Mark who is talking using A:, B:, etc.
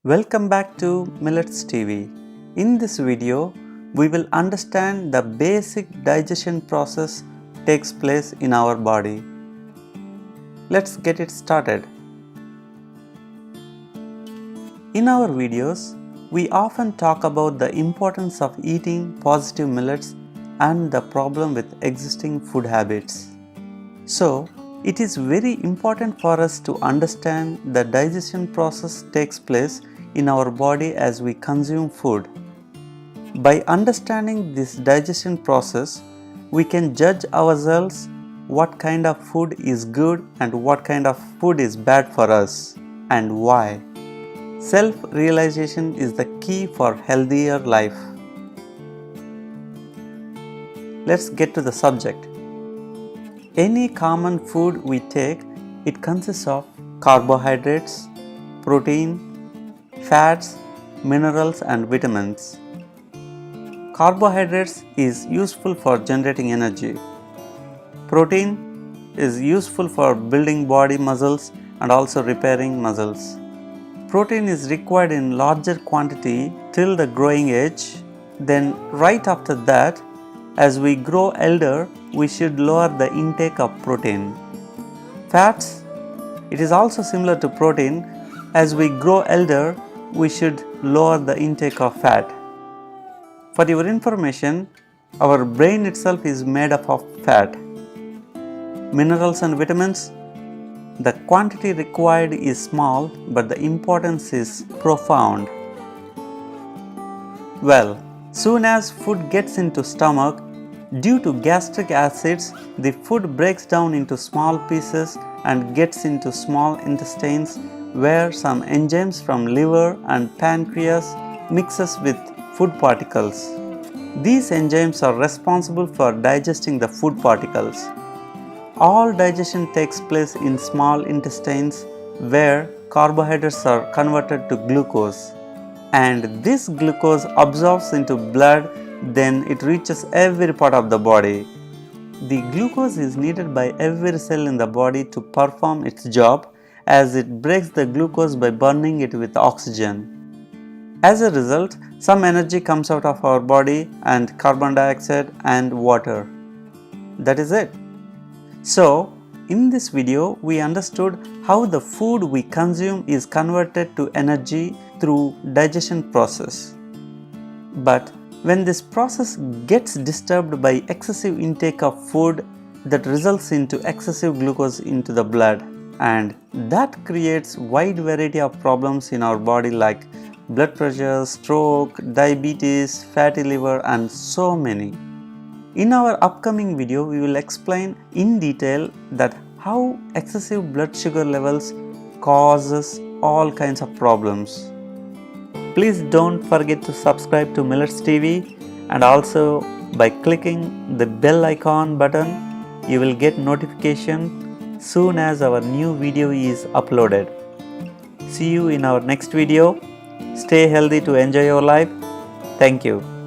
A: Welcome back to Millets TV. In this video, we will understand the basic digestion process takes place in our body. Let's get it started. In our videos, we often talk about the importance of eating positive millets and the problem with existing food habits. So, it is very important for us to understand the digestion process takes place in our body as we consume food. By understanding this digestion process, we can judge ourselves what kind of food is good and what kind of food is bad for us and why. Self-realization is the key for healthier life. Let's get to the subject. Any common food we take, it consists of carbohydrates, protein, fats, minerals and vitamins. Carbohydrates is useful for generating energy. Protein is useful for building body muscles and also repairing muscles. Protein is required in larger quantity till the growing age. Then right after that, as we grow elder, we should lower the intake of protein. Fats, it is also similar to protein. As we grow elder, we should lower the intake of fat. For your information, our brain itself is made up of fat. Minerals and vitamins, the quantity required is small, but the importance is profound. Well, soon as food gets into stomach, due to gastric acids, the food breaks down into small pieces and gets into small intestines where some enzymes from liver and pancreas mixes with food particles. These enzymes are responsible for digesting the food particles. All digestion takes place in small intestines where carbohydrates are converted to glucose, and this glucose absorbs into blood. Then it reaches every part of the body. The glucose is needed by every cell in the body to perform its job, as it breaks the glucose by burning it with oxygen. As a result, some energy comes out of our body and carbon dioxide and water. That is it. So, in this video, we understood how the food we consume is converted to energy through digestion process. But when this process gets disturbed by excessive intake of food, that results into excessive glucose into the blood, and that creates wide variety of problems in our body like blood pressure, stroke, diabetes, fatty liver and so many. In our upcoming video, we will explain in detail that how excessive blood sugar levels causes all kinds of problems. Please don't forget to subscribe to Millets TV, and also by clicking the bell icon button, you will get notification soon as our new video is uploaded. See you in our next video. Stay healthy to enjoy your life. Thank you.